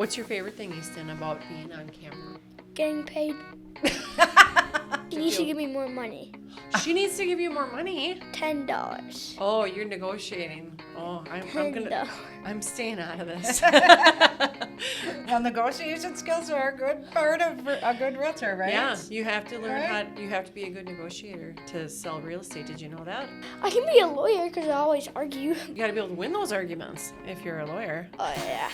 What's your favorite thing, Easton, about being on camera? Getting paid. You need to give me more money. She needs to give you more money. $10. Oh, you're negotiating. Oh, I'm staying out of this. Well, negotiation skills are a good part of a good realtor, right? Yeah, you have to learn Right. you have to be a good negotiator to sell real estate. Did you know that? I can be a lawyer because I always argue. You got to be able to win those arguments if you're a lawyer. Oh, yeah.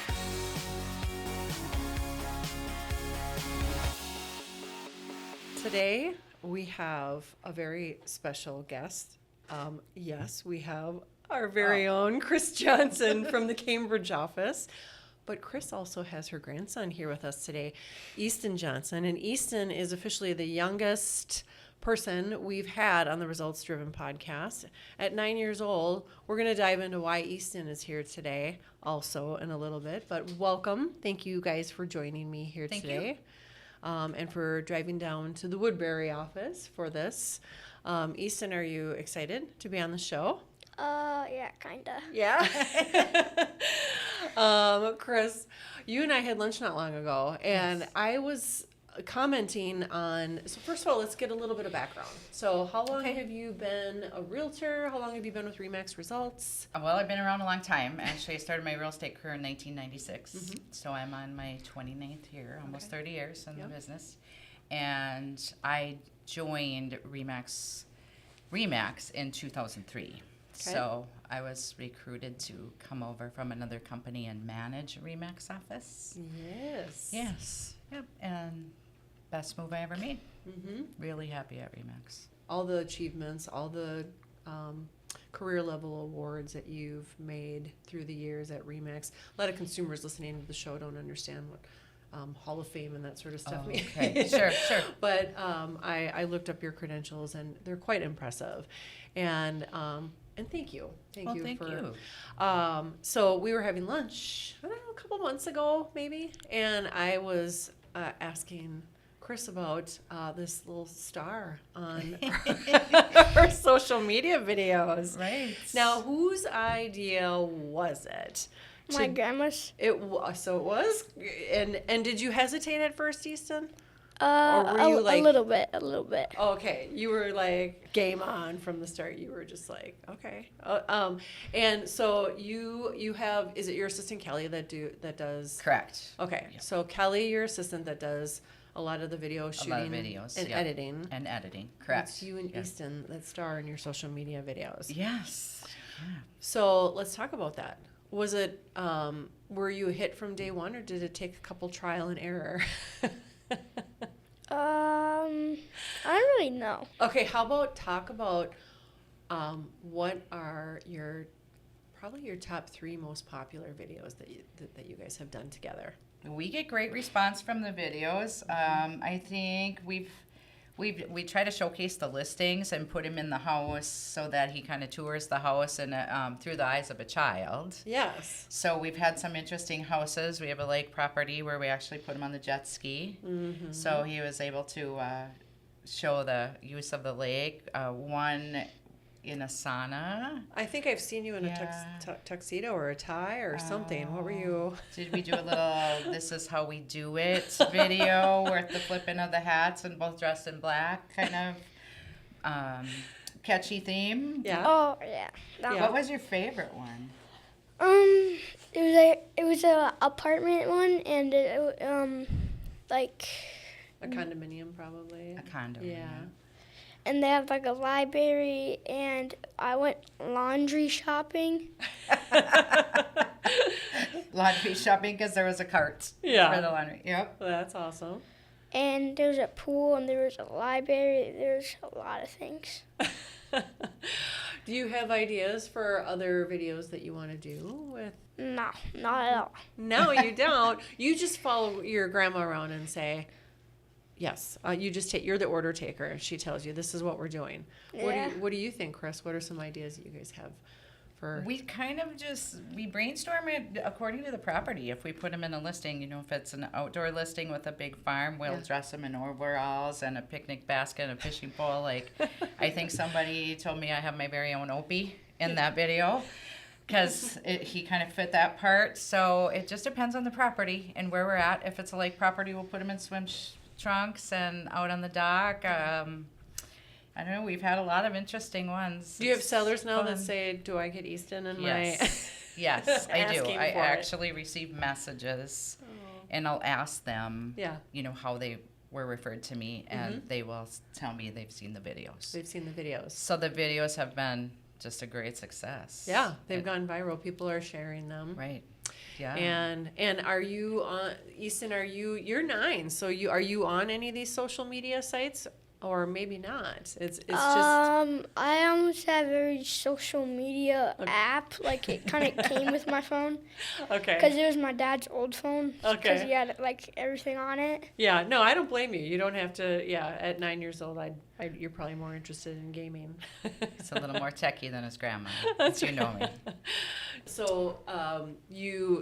Today, we have a very special guest. Yes, we have our very own Chris Johnson from the Cambridge office. But Chris also has her grandson here with us today, Easton Johnson. And Easton is officially the youngest person we've had on the Results Driven podcast. At 9 years old, we're going to dive into why Easton is here today also in a little bit. But welcome. Thank you guys for joining me here Thank today. And for driving down to the Woodbury office for this. Easton, are you excited to be on the show? Yeah, kinda. Yeah. Chris, you and I had lunch not long ago, and Yes. I was commenting on, so first of all, let's get a little bit of background. So how long have you been a realtor? How long have you been with RE/MAX Results? Well, I've been around a long time. Actually, I started my real estate career in 1996. Mm-hmm. So I'm on my 29th year, almost 30 years in Yep. the business. And I joined RE/MAX in 2003. So I was recruited to come over from another company and manage RE/MAX office. Yes. Yes. Yep. And best move I ever made. Mm-hmm. Really happy at RE/MAX. All the achievements, all the career level awards that you've made through the years at RE/MAX. A lot of consumers listening to the show don't understand what Hall of Fame and that sort of stuff means. Okay. Sure. But I looked up your credentials and they're quite impressive. And thank you. Thank you. So we were having lunch, I don't know, a couple months ago maybe, and I was asking Chris about this little star on her social media videos. Right. Now, whose idea was it? My grandma's. So it was, and did you hesitate at first, Easton? Or were you like- a little bit. Okay, you were like game on from the start. You were just like, okay. And so you have, is it your assistant Kelly that does? Correct. Okay, Yeah. so Kelly, your assistant that does a lot of the video shooting, A lot of videos. and yeah. editing. And editing. Correct. It's you and Yeah. Easton that star in your social media videos. Yes. Yeah. So let's talk about that. Was it, were you a hit from day one, or did it take a couple trial and error? I don't really know. Okay, how about talk about what are probably your top 3 most popular videos that you guys have done together? We get great response from the videos. I think we try to showcase the listings and put him in the house so that he kind of tours the house and through the eyes of a child. Yes. So we've had some interesting houses. We have a lake property where we actually put him on the jet ski. Mm-hmm. So he was able to show the use of the lake. One in a sauna. I think I've seen you in Yeah. a tuxedo or a tie or something. What were you? Did we do a little "This is how we do it" video with the flipping of the hats and both dressed in black, kind of catchy theme? Yeah. Oh, yeah. That Yeah. What was your favorite one? It was a apartment one, and like, A condominium, probably. A condo. Yeah. and they have like a library, and I went laundry shopping. Laundry shopping because there was a cart Yeah. for the laundry. Yep. That's awesome. And there was a pool, and there was a library. There's a lot of things. Do you have ideas for other videos that you want to do with? No, not at all. No, you don't. You just follow your grandma around and say, yes. You're the order taker. She tells you this is what we're doing. Yeah. What do you think, Chris? What are some ideas that you guys have for? We kind of we brainstorm it according to the property. If we put them in a listing, if it's an outdoor listing with a big farm, we'll Yeah. dress them in overalls and a picnic basket and a fishing pole. Like, I think somebody told me I have my very own Opie in that video. because he kind of fit that part. So it just depends on the property and where we're at. If it's a lake property, we'll put him in swim trunks and out on the dock. I don't know. We've had a lot of interesting ones. Do you have It's sellers now that fun. say, "Do I get Easton in Yes. Yes, I do. Asking I for it. actually receive messages, and I'll ask them, Yeah. how they were referred to me, and they will tell me they've seen the videos. They've seen the videos. So the videos have been just a great success. Yeah, they've gone viral. People are sharing them. Right. Yeah. And are you on Easton? You're 9, so are you on any of these social media sites, or maybe not? It's just I almost have every social media app. Like it kind of came with my phone okay. because it was my dad's old phone. Because Okay. he had like everything on it. Yeah, no, I don't blame you. You don't have to. Yeah, at 9 years old, you're probably more interested in gaming. He's a little more techie than his grandma. If you know me. So,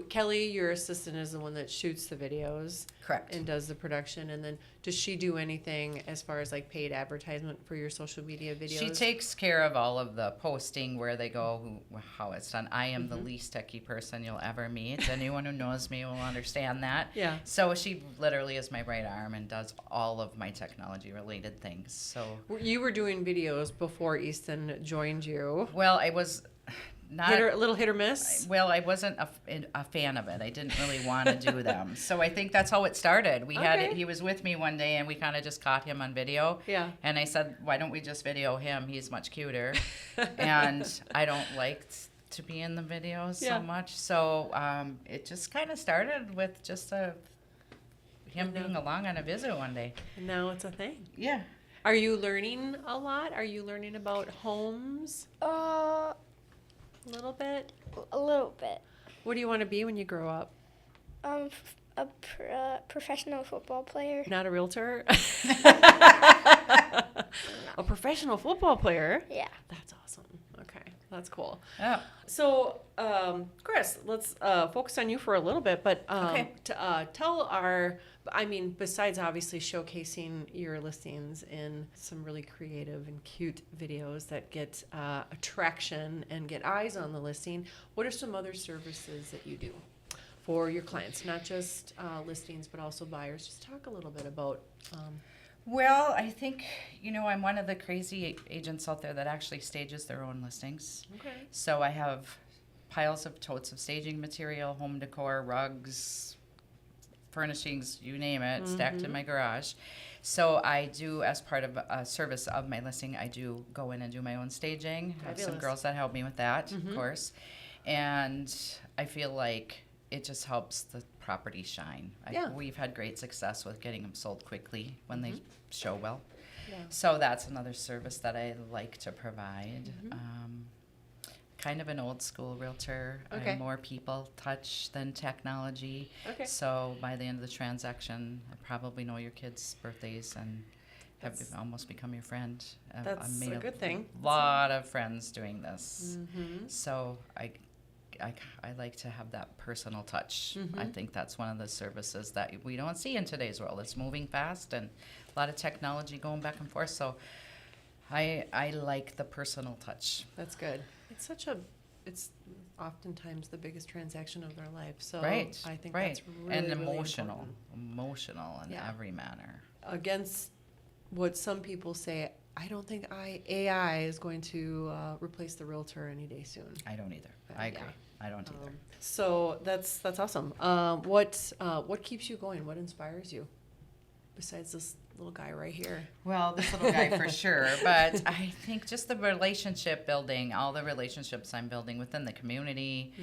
Kelly, your assistant, is the one that shoots the videos Correct. and does the production. And then, does she do anything as far as like paid advertisement for your social media videos? She takes care of all of the posting, where they go, how it's done. I am the least techie person you'll ever meet. Anyone who knows me will understand that. Yeah. So she literally is my right arm and does all of my technology related things. So, You were doing videos before Easton joined you. well, I was not. Little hit or miss. Well, I wasn't a fan of it. I didn't really want to do them. So I think that's how it started. Okay. He was with me one day, and we kind of just caught him on video. Yeah. And I said, why don't we just video him? He's much cuter. And I don't like to be in the videos Yeah. so much. So it just kind of started with just him And now- being along on a visit one day. And now it's a thing. Yeah. Are you learning a lot? Are you learning about homes a little bit? A little bit. What do you want to be when you grow up? A professional football player. Not a realtor? A professional football player? Yeah. That's awesome. Okay, that's cool. Oh, So, Chris, let's focus on you for a little bit, but Okay. tell besides obviously showcasing your listings in some really creative and cute videos that get attraction and get eyes on the listing, what are some other services that you do for your clients? Not just listings, but also buyers. Just talk a little bit about. well, I think, I'm one of the crazy agents out there that actually stages their own listings. Okay. So I have piles of totes of staging material, home decor, rugs, furnishings, you name it, stacked in my garage. So I do, as part of a service of my listing, I do go in and do my own staging. I have some Fabulous. girls that help me with that, of course. And I feel like it just helps the property shine. Yeah. We've had great success with getting them sold quickly when they show well. Yeah. So that's another service that I like to provide. Kind of an old school realtor. Okay. I'm more people touch than technology. Okay. So by the end of the transaction, I probably know your kids' birthdays and have That's- almost become your friend. That's I've made a good thing. lot of friends doing this. Mm-hmm. So I like to have that personal touch. I think that's one of the services that we don't see in today's world. It's moving fast and a lot of technology going back and forth. So I like the personal touch. That's good. It's oftentimes the biggest transaction of their life. So Right. I think right. that's really, and really emotional. important. Emotional in Yeah. every manner. Against what some people say, I don't think AI is going to replace the realtor any day soon. I don't either. Yeah. I agree. I don't either. So that's awesome. What keeps you going? What inspires you? Besides this little guy right here. Well, this little guy for sure, but I think just the relationship building, all the relationships I'm building within the community,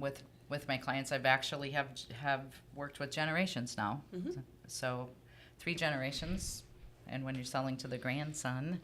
with my clients. I've actually have worked with generations now, so 3 generations, and when you're selling to the grandson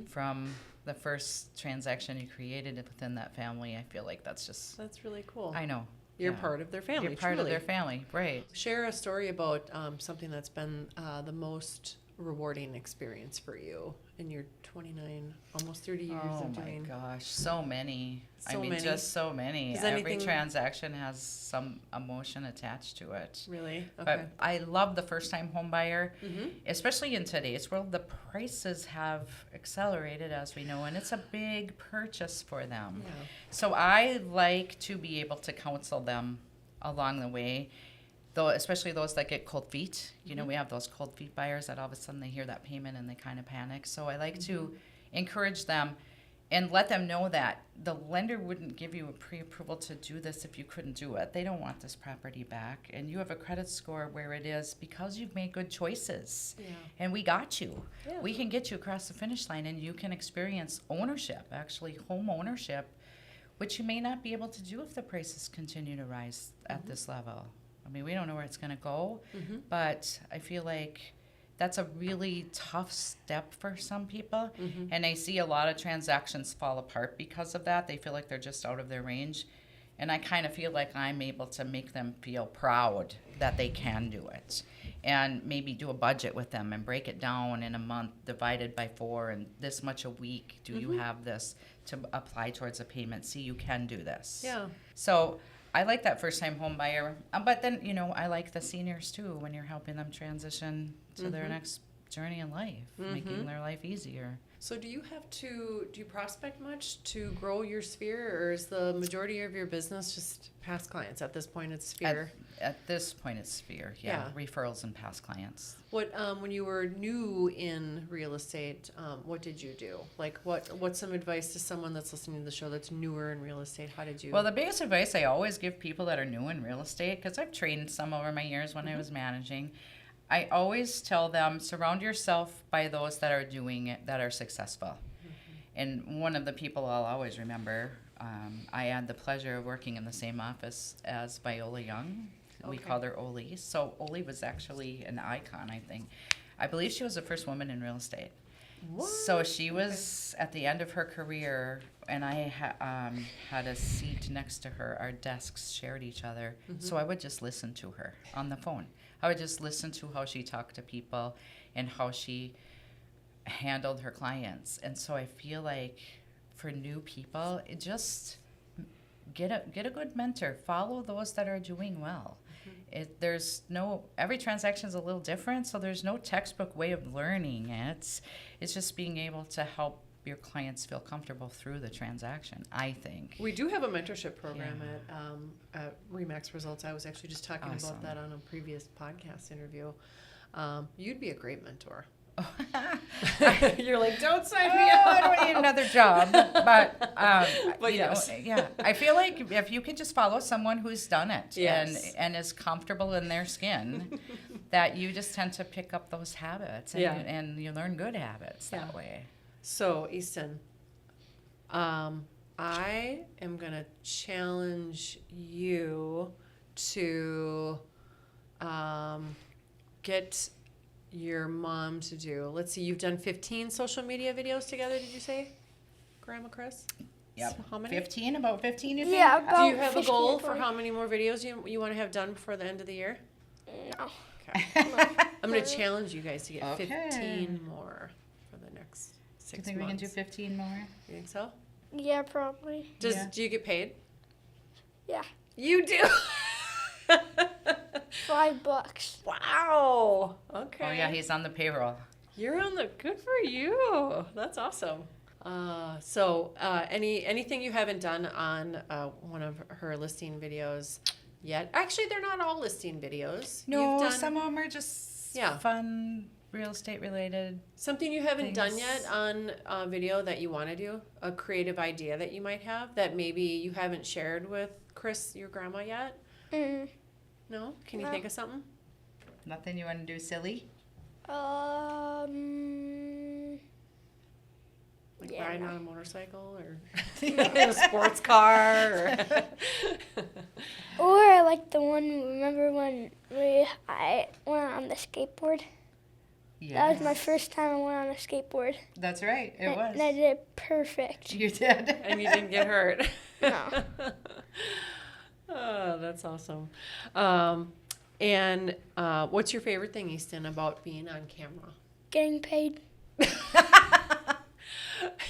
from the first transaction you created within that family, I feel like that's really cool. I know. You're yeah. part of their family. You're part truly. of their family, right? Share a story about something that's been the most rewarding experience for you in your 29, almost 30 years Oh of my doing? gosh, so many. I So mean, many? just so many. Is Every anything- transaction has some emotion attached to it. Really? Okay. But I love the first time home buyer, Mm-hmm. especially in today's world. The prices have accelerated, as we know, and it's a big purchase for them. Yeah. So I like to be able to counsel them along the way, though, especially those that get cold feet. You know, we have those cold feet buyers that all of a sudden they hear that payment and they kind of panic. So I like to encourage them and let them know that the lender wouldn't give you a pre-approval to do this if you couldn't do it. They don't want this property back, and you have a credit score where it is because you've made good choices. Yeah. And we got you. Yeah. We can get you across the finish line, and you can experience ownership, actually home ownership, which you may not be able to do if the prices continue to rise at this level. I mean, we don't know where it's going to go, but I feel like that's a really tough step for some people. And I see a lot of transactions fall apart because of that. They feel like they're just out of their range. And I kind of feel like I'm able to make them feel proud that they can do it. And maybe do a budget with them and break it down in a month, divided by 4, and this much a week. Do you have this to apply towards a payment? See, you can do this. Yeah. So I like that first time home buyer. But then, you know, I like the seniors too when you're helping them transition to their next journey in life, making their life easier. So do you prospect much to grow your sphere, or is the majority of your business just past clients? At this point, it's sphere. At this point, it's Sphere. Yeah, referrals and past clients. What when you were new in real estate, what did you do? Like, what's some advice to someone that's listening to the show that's newer in real estate? How did you? Well, the biggest advice I always give people that are new in real estate, because I've trained some over my years when I was managing, I always tell them, surround yourself by those that are doing it, that are successful. And one of the people I'll always remember, I had the pleasure of working in the same office as Viola Young. We Okay. called her Oli. So Oli was actually an icon, I think. I believe she was the first woman in real estate. What? So she was at the end of her career, and I had a seat next to her. Our desks shared each other. So I would just listen to her on the phone. I would just listen to how she talked to people and how she handled her clients. And so I feel like for new people, it just get a good mentor. Follow those that are doing well. Every transaction is a little different, so there's no textbook way of learning it. It's just being able to help your clients feel comfortable through the transaction, I think. We do have a mentorship program at Remax Results. I was actually just talking Awesome. about that on a previous podcast interview. You'd be a great mentor. You're like, don't sign me up. I don't need another job, but But you yes. know, yeah. I feel like if you can just follow someone who's done it Yes. and is comfortable in their skin, that you just tend to pick up those habits and, Yeah. and you learn good habits that Yeah. way. So, Easton, I am going to challenge you to get your mom to do. Let's see, you've done 15 social media videos together, did you say, Grandma Chris? Yep. So how many? 15, about 15, you think? Yeah, Do about you have a 15 goal or for 20. how many more videos you want to have done before the end of the year? No. I'm going to challenge you guys to get Okay. 15 more for the next 6 Do you months. think we can do 15 more? You think so? Yeah, probably. Yeah. Do you get paid? Yeah. You do. $5. Wow. Okay. Oh, yeah, he's on the payroll. You're on the good for you. That's awesome. So anything you haven't done on one of her listing videos yet? Actually, they're not all listing videos. No, You've done some of them are just Yeah. fun real estate related. something you haven't done things. yet on a video that you want to do. A creative idea that you might have that maybe you haven't shared with Chris, your grandma, yet. Mm. No? Can you No. think of something? Nothing you want to do silly? Like Yeah, riding no. on a motorcycle or in a sports car? Or Or like the one, remember when I went on the skateboard? Yeah. That was my first time I went on a skateboard. That's right. It was. And I did it perfect. You did. and you didn't get hurt. No. Oh, that's awesome. And what's your favorite thing, Easton, about being on camera? getting paid.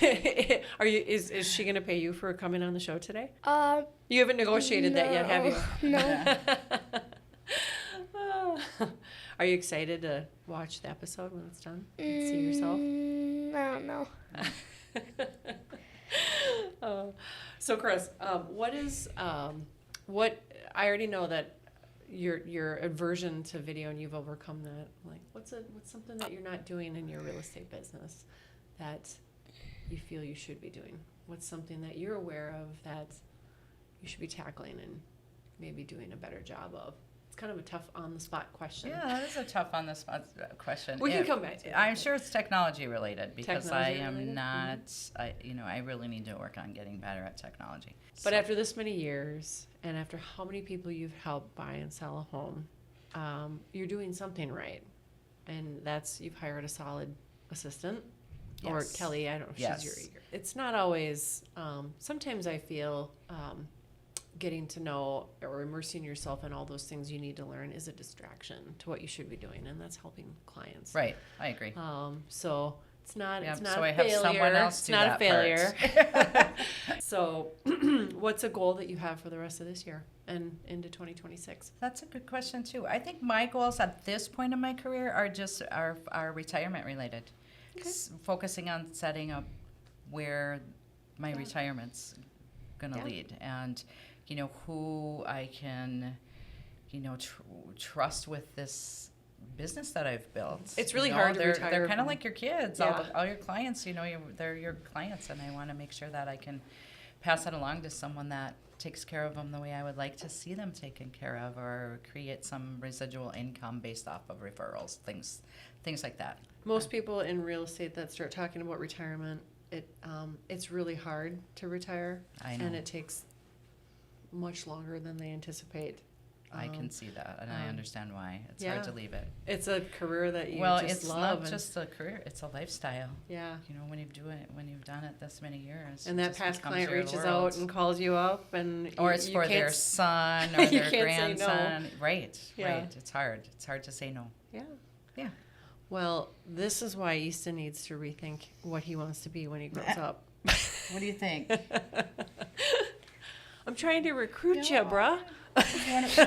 Is she gonna pay you for coming on the show today? Uh, You haven't negotiated that yet, have you? No. Are you excited to watch the episode when it's done? And see yourself? I don't know. So Chris, what I already know that your aversion to video and you've overcome that. Like, what's something that you're not doing in your real estate business that you feel you should be doing? What's something that you're aware of that you should be tackling and maybe doing a better job of? It's kind of a tough on the spot question. Yeah, that is a tough on the spot question. We can come back to it. I'm sure it's technology related because I Technology am related? not. I really need to work on getting better at technology. But So- after this many years, and after how many people you've helped buy and sell a home, you're doing something right. And that's, you've hired a solid assistant. Or Yes. Kelly, I don't know if Yes. she's your. It's not always, sometimes I feel getting to know or immersing yourself in all those things you need to learn is a distraction to what you should be doing, and that's helping clients. Right, I agree. So it's not Yeah, it's not so a I have failure. someone else It's do not a that failure. So what's a goal that you have for the rest of this year and into 2026? That's a good question too. I think my goals at this point in my career are just are retirement related. Okay. Focusing on setting up where my retirement's gonna Yeah. lead, and who I can trust with this business that I've built. It's really You hard to they're, retire They're kind of from- like your kids. Yeah. All your clients, they're your clients, and I want to make sure that I can pass that along to someone that takes care of them the way I would like to see them taken care of, or create some residual income based off of referrals, things like that. Most people in real estate that start talking about retirement, it's really hard to retire, I know. and it takes much longer than they anticipate. I can see that, and I understand why. It's hard to yeah. leave it. It's a career that you Well, just it's love. not and- just a career; it's a lifestyle. yeah. When you've done it this many years, And it that just past becomes client your reaches world. out and calls you up, and or you- it's you for can't their s- son or You their can't say no. grandson. Right, Yeah. right. It's hard. It's hard to say no. Yeah. Yeah. Well, this is why Easton needs to rethink what he wants to be when he grows up. What do you think? I'm trying to recruit you, bruh. You want to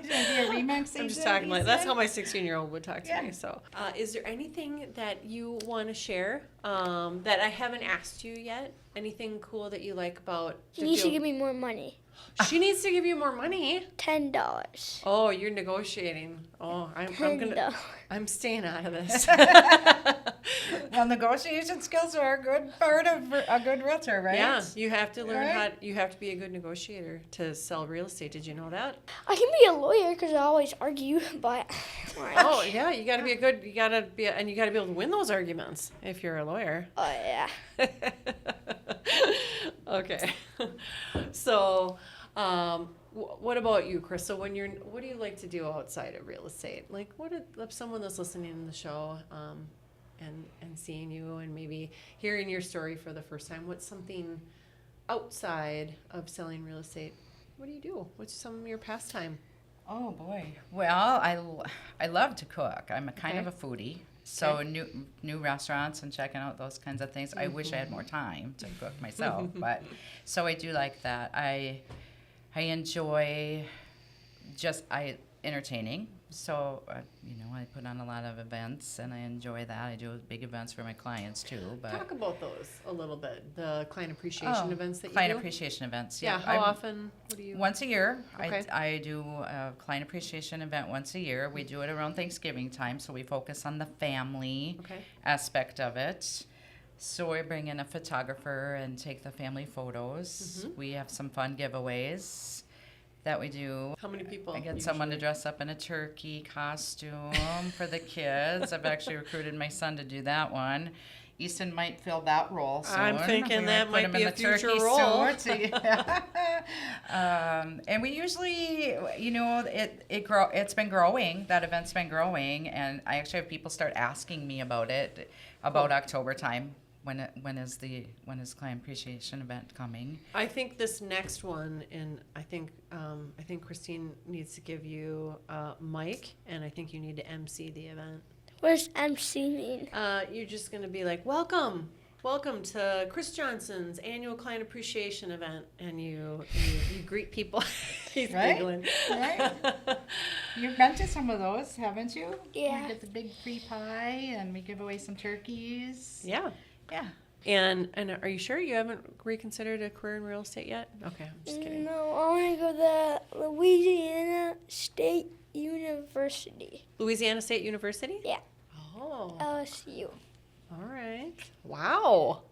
be a Remax I'm just agent, talking like that's Easton? how my 16-year-old would talk to Yeah. me. So, is there anything that you want to share that I haven't asked you yet? Anything cool that you like about? You need to field? give me more money. She needs to give you more money. $10. Oh, you're negotiating. Oh, $10. I'm staying out of this. Well, negotiation skills are a good part of a good realtor, right? Yeah, you have to learn Right. you have to be a good negotiator to sell real estate. Did you know that? I can be a lawyer because I always argue, but Oh, yeah, you got to be and you got to be able to win those arguments if you're a lawyer. oh yeah. Okay. So, what about you, Chris? So what do you like to do outside of real estate? Like, if someone that's listening to the show, and seeing you and maybe hearing your story for the first time, what's something outside of selling real estate? What do you do? What's some of your pastime? Oh boy. Well, I love to cook. I'm a kind of a Okay. foodie. So Okay. new restaurants and checking out those kinds of things. I wish I had more time to cook myself, but so I do like that. I enjoy entertaining. So I put on a lot of events and I enjoy that. I do big events for my clients too. But Talk about those a little bit. The client appreciation events that you client do. appreciation events. Yeah. How often? What do you? Once a year. Okay. I do a client appreciation event once a year. We do it around Thanksgiving time, so we focus on the family Okay. aspect of it. So we bring in a photographer and take the family photos. Mhm. We have some fun giveaways that we do. How many people? I get someone to usually? dress up in a turkey costume for the kids. I've actually recruited my son to do that one. Easton might fill that role soon. I'm thinking We that put might him be in a the future turkey role. suit. And we usually, it's been growing. That event's been growing, and I actually have people start asking me about it about October time. When is client appreciation event coming? I think this next one, and I think Christine needs to give you Mike, and I think you need to MC the event. What does MC mean? You're just going to be like, welcome to Chris Johnson's annual client appreciation event. And you greet people. He's Right? giggling. Right? You've been to some of those, haven't you? Yeah. We get the big free pie and we give away some turkeys. Yeah. Yeah. And are you sure you haven't reconsidered a career in real estate yet? Okay, I'm just kidding. No, I want to go to Louisiana State University. Louisiana State University? Yeah. Oh, LSU. all right. Wow.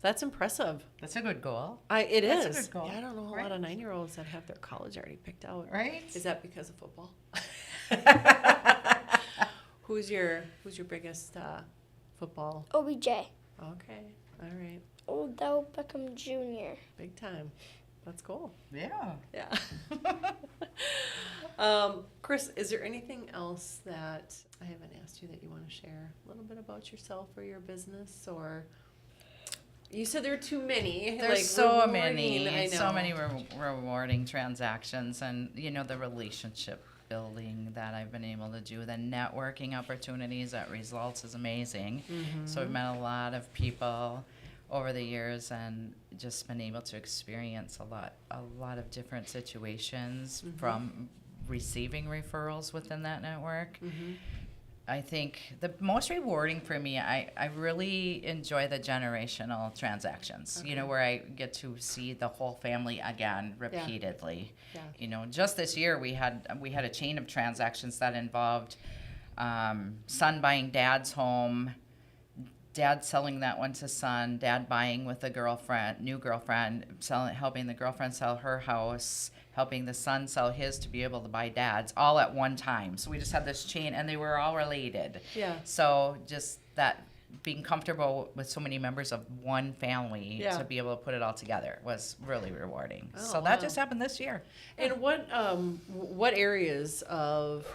That's impressive. That's a good goal. It That's a is. good goal, Yeah, I don't know a right? lot of 9-year-olds that have their college already picked out. Right? Is that because of football? Who's your biggest football? OBJ. Okay, all right, Odell Beckham Jr. big time. That's cool. Yeah. Yeah. Chris, is there anything else that I haven't asked you that you want to share? A little bit about yourself or your business, or you said there are too many. There's like, so rewarding, I many, so know. many rewarding transactions, and the relationship building that I've been able to do, the networking opportunities that results is amazing. So we've met a lot of people over the years and just been able to experience a lot of different situations from receiving referrals within that network. I think the most rewarding for me, I really enjoy the generational transactions, where I get to see the whole family again repeatedly. Yeah. Just this year we had a chain of transactions that involved son buying dad's home, dad selling that one to son, dad buying with a new girlfriend, helping the girlfriend sell her house, helping the son sell his to be able to buy dad's, all at one time. So we just had this chain, and they were all related. Yeah. So just that being comfortable with so many members of one family Yeah. to be able to put it all together was really rewarding. Oh, So that wow. just happened this year. And what areas of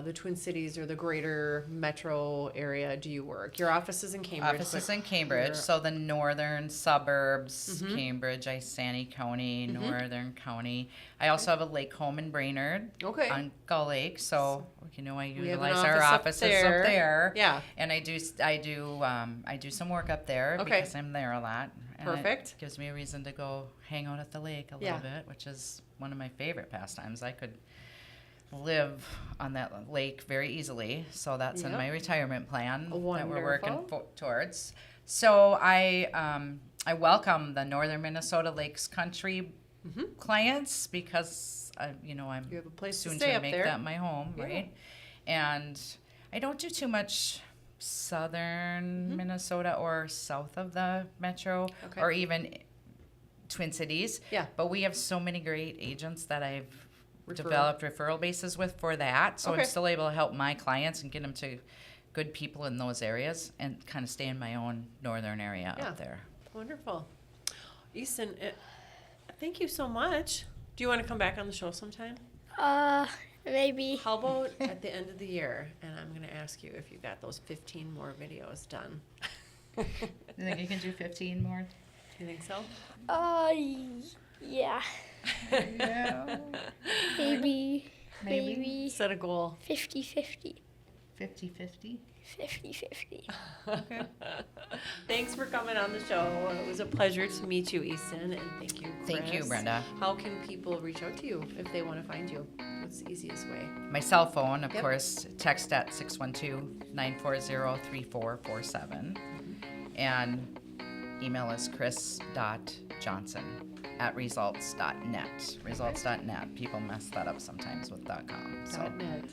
the Twin Cities or the greater metro area do you work? Your office is in Cambridge. Offices but in Cambridge, you're- so the northern suburbs, Cambridge, Isani County, Northern County. I also have a lake home in Brainerd Okay. on Gull Lake, so I We have an utilize our office up offices there. up there. Yeah. And I do some work up there Okay. because I'm there a lot. And Perfect. It gives me a reason to go hang out at the lake a Yeah. little bit, which is one of my favorite pastimes. I could live on that lake very easily, so that's in Yep. my retirement plan that we're working Wonderful. towards. So I welcome the Northern Minnesota Lakes Country clients because I'm You have a place to soon stay to up make there. that my home, Yeah. right? And I don't do too much southern Minnesota or south of the metro Okay. or even Twin Cities. Yeah. But we have so many great agents that I've Referral. developed referral bases with for that. So Okay. I'm still able to help my clients and get them to good people in those areas and kind of stay in my own northern area Yeah. up there. Wonderful. Easton, thank you so much. Do you want to come back on the show sometime? Maybe. How about at the end of the year? And I'm going to ask you if you got those 15 more videos done. You think you can do 15 more? Do you think so? Yeah. Yeah. Maybe. Maybe. Maybe. Set a goal. 50-50. 50-50? 50-50. Thanks for coming on the show. It was a pleasure to meet you, Easton, and thank you, Chris. Thank you, Brenda. How can people reach out to you if they want to find you? What's the easiest way? My cell phone, of Yep. course, text at 612-940-3447. And email is chris.johnson@results.net. Results.net. People mess that up sometimes with .com. So .net.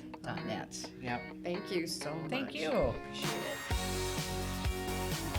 .net. Yep. Thank you so much. Thank you. Appreciate it.